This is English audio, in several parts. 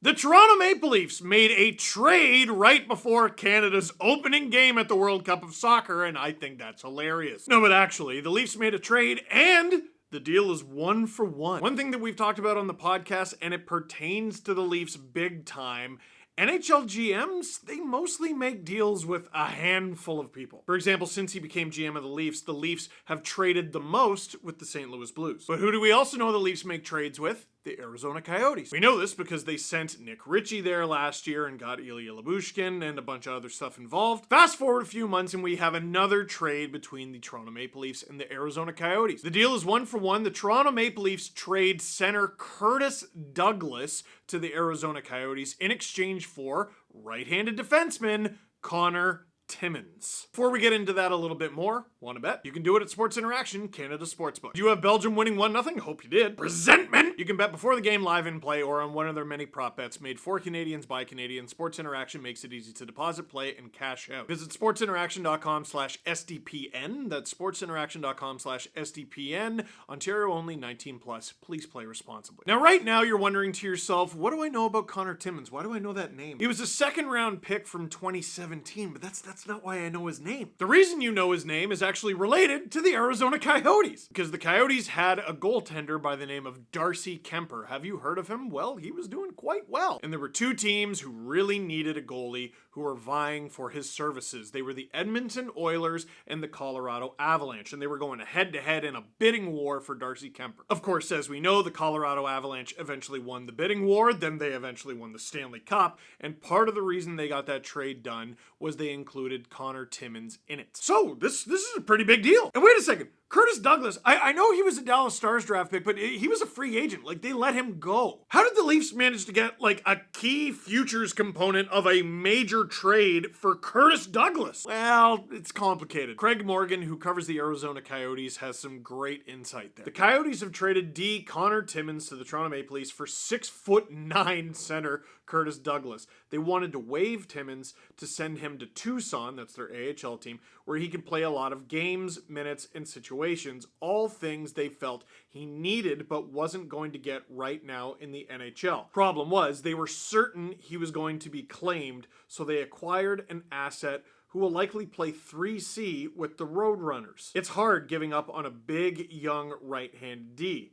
The Toronto Maple Leafs made a trade right before Canada's opening game at the World Cup of Soccer, and I think that's hilarious. No, but actually, the Leafs made a trade and the deal is 1-for-1. One thing that we've talked about on the podcast, and it pertains to the Leafs big time, NHL GMs, they mostly make deals with a handful of people. For example, since he became GM of the Leafs have traded the most with the St. Louis Blues. But who do we also know the Leafs make trades with? The Arizona Coyotes. We know this because they sent Nick Ritchie there last year and got Ilya Lyubushkin and a bunch of other stuff involved. Fast forward a few months and we have another trade between the Toronto Maple Leafs and the Arizona Coyotes. The deal is 1-for-1. The Toronto Maple Leafs trade center Curtis Douglas to the Arizona Coyotes in exchange for right-handed defenseman Conor Timmins. Before we get into that a little bit more, want to bet? You can do it at Sports Interaction, Canada Sportsbook. Do you have Belgium winning 1-0? Hope you did. Resentment! You can bet before the game, live in play, or on one of their many prop bets made for Canadians by Canadians. Sports Interaction makes it easy to deposit, play, and cash out. Visit sportsinteraction.com/SDPN. That's sportsinteraction.com/SDPN. Ontario only, 18+. Please play responsibly. Now, right now, you're wondering to yourself, what do I know about Conor Timmins? Why do I know that name? He was a second-round pick from 2017, but that's not why I know his name. The reason you know his name is actually related to the Arizona Coyotes, because the Coyotes had a goaltender by the name of Darcy Kemper. Have you heard of him? Well, he was doing quite well. And there were two teams who really needed a goalie who were vying for his services. They were the Edmonton Oilers and the Colorado Avalanche, and they were going head-to-head in a bidding war for Darcy Kemper. Of course, as we know, the Colorado Avalanche eventually won the bidding war, then they eventually won the Stanley Cup, and part of the reason they got that trade done was they included Conor Timmins in it. So, this is a pretty big deal. And wait a second, Curtis Douglas, I know he was a Dallas Stars draft pick, but he was a free agent. Like, they let him go. How did the Leafs manage to get, like, a key futures component of a major trade for Curtis Douglas? Well, it's complicated. Craig Morgan, who covers the Arizona Coyotes, has some great insight there. The Coyotes have traded Conor Timmins to the Toronto Maple Leafs for 6'9" center Curtis Douglas. They wanted to waive Timmins to send him to Tucson, that's their AHL team, where he could play a lot of games, minutes, and situations, all things they felt he needed but wasn't going to get right now in the NHL. Problem was, they were certain he was going to be claimed, so they acquired an asset who will likely play 3C with the Roadrunners. It's hard giving up on a big, young right-hand D.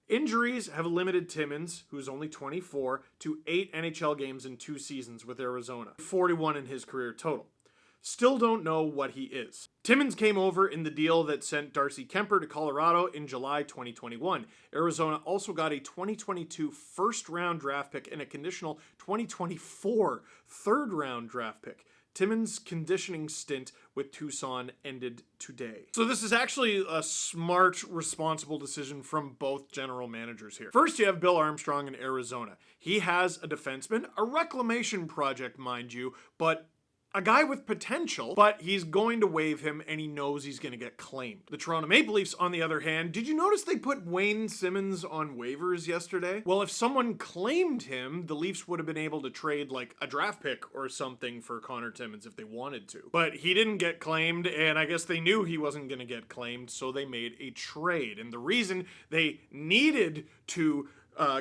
Injuries have limited Timmins, who's only 24, to 8 NHL games in 2 seasons with Arizona, 41 in his career total. Still don't know what he is. Timmins came over in the deal that sent Darcy Kemper to Colorado in July 2021. Arizona also got a 2022 first-round draft pick and a conditional 2024 third-round draft pick. Timmins' conditioning stint with Tucson ended today. So this is actually a smart, responsible decision from both general managers here. First, you have Bill Armstrong in Arizona. He has a defenseman, a reclamation project, mind you, but a guy with potential, but he's going to waive him and he knows he's going to get claimed. The Toronto Maple Leafs, on the other hand, did you notice they put Wayne Simmonds on waivers yesterday? Well, if someone claimed him, the Leafs would have been able to trade like a draft pick or something for Conor Timmins if they wanted to. But he didn't get claimed, and I guess they knew he wasn't going to get claimed, so they made a trade. And the reason they needed to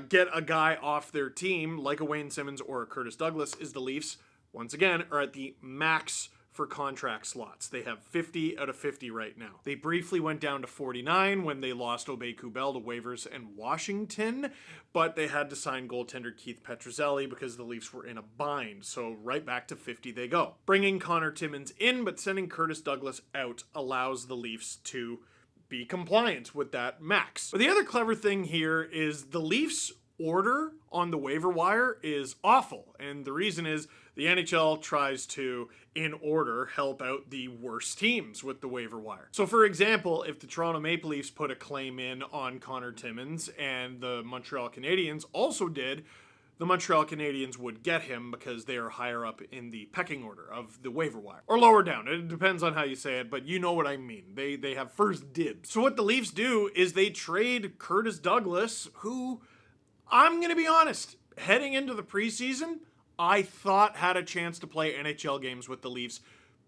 get a guy off their team, like a Wayne Simmonds or a Curtis Douglas, is the Leafs, once again, are at the max for contract slots. They have 50 out of 50 right now. They briefly went down to 49 when they lost Obey-Kubel to waivers and Washington, but they had to sign goaltender Keith Petruzzelli because the Leafs were in a bind, so right back to 50 they go. Bringing Conor Timmins in, but sending Curtis Douglas out allows the Leafs to be compliant with that max. But the other clever thing here is the Leafs' order on the waiver wire is awful, and the reason is the NHL tries to, in order, help out the worst teams with the waiver wire. So, for example, if the Toronto Maple Leafs put a claim in on Conor Timmins and the Montreal Canadiens also did, the Montreal Canadiens would get him because they are higher up in the pecking order of the waiver wire. Or lower down. It depends on how you say it, but you know what I mean. They have first dibs. So what the Leafs do is they trade Curtis Douglas, who, I'm going to be honest, heading into the preseason, I thought had a chance to play NHL games with the Leafs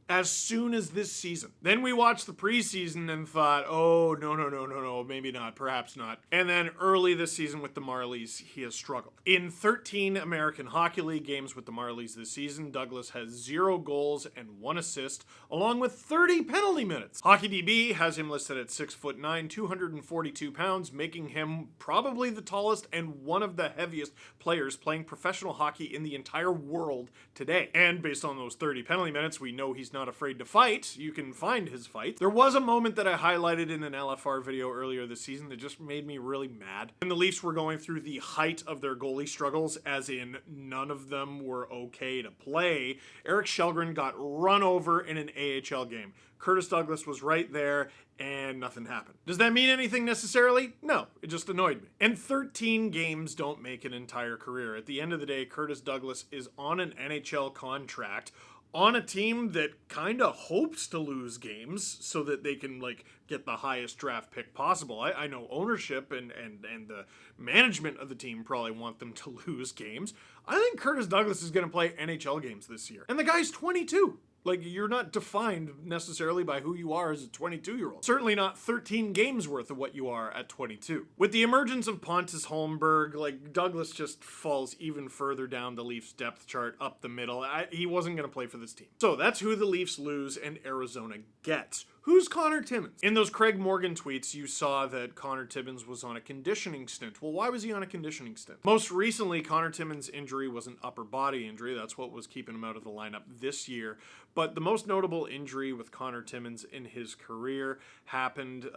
as soon as this season. Then we watched the preseason and thought, oh, no, maybe not, perhaps not. And then early this season with the Marlies, he has struggled. In 13 American Hockey League games with the Marlies this season, Douglas has 0 goals and 1 assist, along with 30 penalty minutes. HockeyDB has him listed at 6'9", 242 pounds, making him probably the tallest and one of the heaviest players playing professional hockey in the entire world today. And based on those 30 penalty minutes, we know he's not afraid to fight. You can find his fight. There was a moment that I highlighted in an LFR video earlier this season that just made me really mad. When the Leafs were going through the height of their goalie struggles, as in none of them were okay to play, Eric Källgren got run over in an AHL game. Curtis Douglas was right there, and nothing happened. Does that mean anything necessarily? No, it just annoyed me. And 13 games don't make an entire career. At the end of the day, Curtis Douglas is on an NHL contract on a team that kind of hopes to lose games so that they can, like, get the highest draft pick possible. I know ownership and the management of the team probably want them to lose games. I think Curtis Douglas is going to play NHL games this year. And the guy's 22. Like, you're not defined necessarily by who you are as a 22-year-old. Certainly not 13 games worth of what you are at 22. With the emergence of Pontus Holmberg, like, Douglas just falls even further down the Leafs depth chart up the middle. He wasn't going to play for this team. So that's who the Leafs lose and Arizona gets. Who's Conor Timmins? In those Craig Morgan tweets, you saw that Conor Timmins was on a conditioning stint. Well, why was he on a conditioning stint? Most recently, Conor Timmins' injury was an upper body injury. That's what was keeping him out of the lineup this year. But the most notable injury with Conor Timmins in his career happened,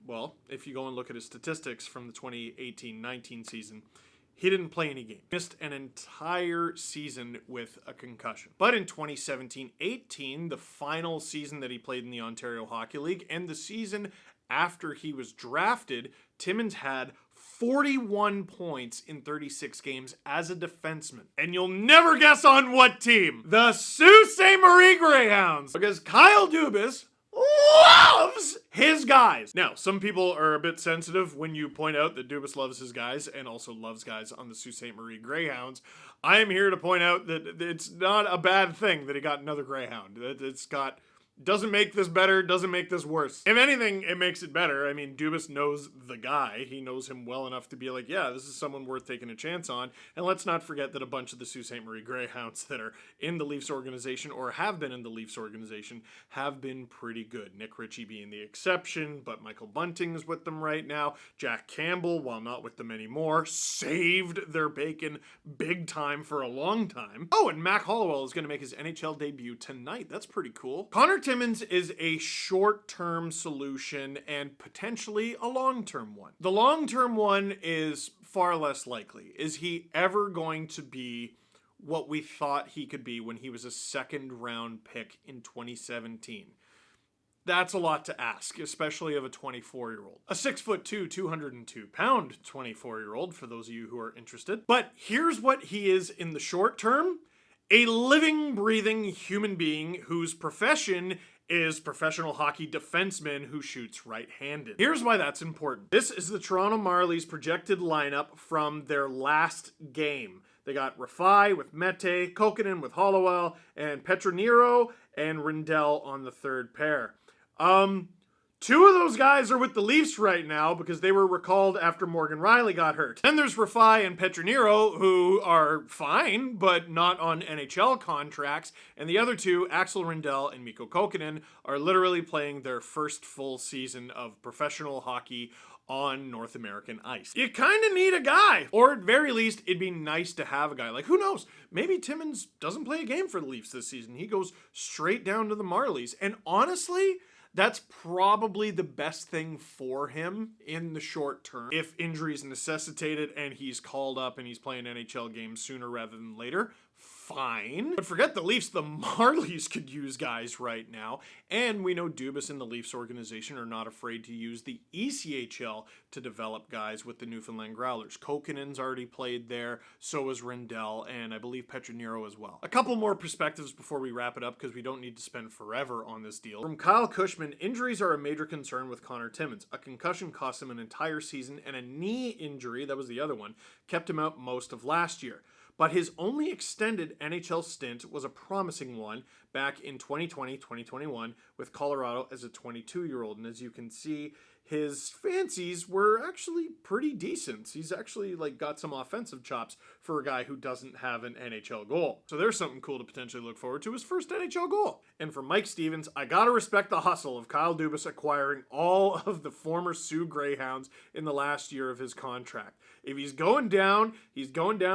well, if you go and look at his statistics from the 2018-19 season, he didn't play any game. Missed an entire season with a concussion. But in 2017-18, the final season that he played in the Ontario Hockey League, and the season after he was drafted, Timmins had 41 points in 36 games as a defenseman. And you'll never guess on what team. The Sault Ste. Marie Greyhounds. Because Kyle Dubis loves his guys. Now, some people are a bit sensitive when you point out that Dubis loves his guys and also loves guys on the Sault Ste. Marie Greyhounds. I am here to point out that it's not a bad thing that he got another Greyhound. Doesn't make this better, doesn't make this worse. If anything, it makes it better. I mean, Dubis knows the guy. He knows him well enough to be like, yeah, this is someone worth taking a chance on. And let's not forget that a bunch of the Sault Ste. Marie Greyhounds that are in the Leafs organization or have been in the Leafs organization have been pretty good. Nick Ritchie being the exception, but Michael Bunting's with them right now. Jack Campbell, while not with them anymore, saved their bacon big time for a long time. Oh, and Mac Hollowell is going to make his NHL debut tonight. That's pretty cool. Conor Timmins is a short-term solution and potentially a long-term one. The long-term one is far less likely. Is he ever going to be what we thought he could be when he was a second-round pick in 2017? That's a lot to ask, especially of a 24-year-old. A 6'2", 202-pound 24-year-old, for those of you who are interested. But here's what he is in the short term. A living, breathing human being whose profession is professional hockey defenseman who shoots right-handed. Here's why that's important. This is the Toronto Marlies' projected lineup from their last game. They got Rafai with Mete, Kokkonen with Hollowell, and Petronero and Rindell on the third pair. Two of those guys are with the Leafs right now because they were recalled after Morgan Rielly got hurt. Then there's Rafai and Petronero, who are fine, but not on NHL contracts. And the other two, Axel Rindell and Mikko Kokkonen, are literally playing their first full season of professional hockey on North American ice. You kind of need a guy, or at very least, it'd be nice to have a guy. Like, who knows? Maybe Timmins doesn't play a game for the Leafs this season. He goes straight down to the Marlies. And honestly, that's probably the best thing for him in the short term. If injuries necessitated and he's called up and he's playing NHL games sooner rather than later, fine. But forget the Leafs, the Marlies could use guys right now. And we know Dubis and the Leafs organization are not afraid to use the ECHL to develop guys with the Newfoundland Growlers. Kokkonen's already played there, so is Rindell, and I believe Petronero as well. A couple more perspectives before we wrap it up, because we don't need to spend forever on this deal. From Kyle Cushman, injuries are a major concern with Conor Timmins. A concussion cost him an entire season, and a knee injury, that was the other one, kept him out most of last year. but his only extended NHL stint was a promising one back in 2020-2021 with Colorado as a 22-year-old. And as you can see, his fancies were actually pretty decent. He's actually got some offensive chops for a guy who doesn't have an NHL goal. So there's something cool to potentially look forward to, his first NHL goal. And for Mike Stevens, I gotta respect the hustle of Kyle Dubis acquiring all of the former Sioux Greyhounds in the last year of his contract. If he's going down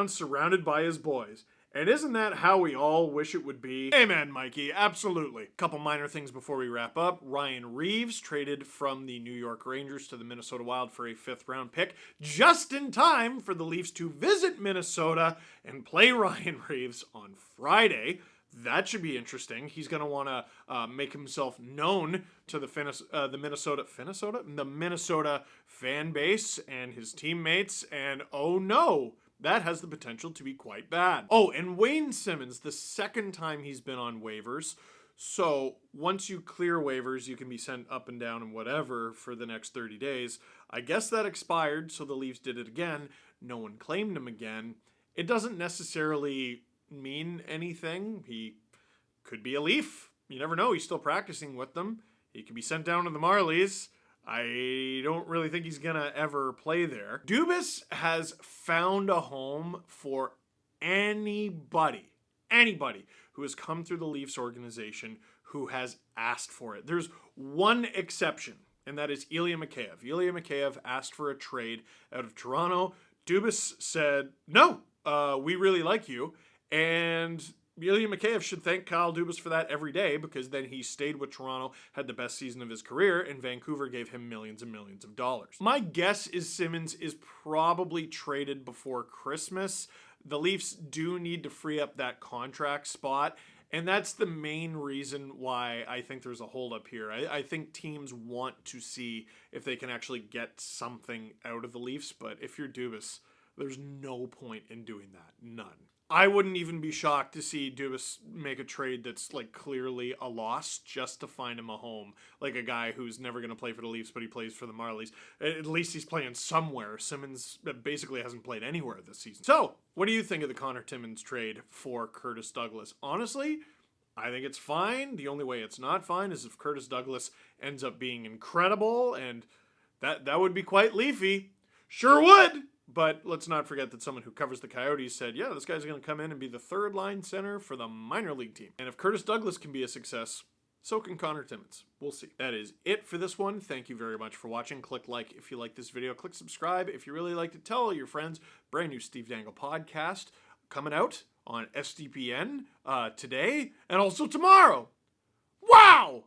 surrounded by his boys. And isn't that how we all wish it would be? Amen, Mikey. Absolutely. Couple minor things before we wrap up. Ryan Reeves traded from the New York Rangers to the Minnesota Wild for a 5th-round pick just in time for the Leafs to visit Minnesota and play Ryan Reeves on Friday. That should be interesting. He's going to want to make himself known to the Minnesota fan base and his teammates. And oh no, that has the potential to be quite bad. Oh, and Wayne Simmonds, the second time he's been on waivers. So once you clear waivers, you can be sent up and down and whatever for the next 30 days. I guess that expired, so the Leafs did it again. No one claimed him again. It doesn't necessarily mean anything. He could be a Leaf. You never know. He's still practicing with them. He could be sent down to the Marlies. I don't really think he's gonna ever play there. Dubis has found a home for anybody who has come through the Leafs organization who has asked for it. There's one exception, and that is Ilya Mikheyev. Ilya Mikheyev asked for a trade out of Toronto. Dubis said, no, we really like you. And Ilya Mikheyev should thank Kyle Dubis for that every day, because then he stayed with Toronto, had the best season of his career, and Vancouver gave him millions and millions of dollars. My guess is Simmonds is probably traded before Christmas. The Leafs do need to free up that contract spot, and that's the main reason why I think there's a holdup here. I think teams want to see if they can actually get something out of the Leafs, but if you're Dubis, there's no point in doing that. None. I wouldn't even be shocked to see Dubis make a trade that's clearly a loss just to find him a home. Like a guy who's never going to play for the Leafs, but he plays for the Marlies. At least he's playing somewhere. Simmonds basically hasn't played anywhere this season. So, what do you think of the Conor Timmins trade for Curtis Douglas? Honestly, I think it's fine. The only way it's not fine is if Curtis Douglas ends up being incredible, and that would be quite Leafy. Sure would! But let's not forget that someone who covers the Coyotes said, yeah, this guy's going to come in and be the 3rd-line center for the minor league team. And if Curtis Douglas can be a success, so can Conor Timmins. We'll see. That is it for this one. Thank you very much for watching. Click like if you like this video. Click subscribe if you really liked it. Tell all your friends. Brand new Steve Dangle podcast coming out on SDPN today and also tomorrow. Wow!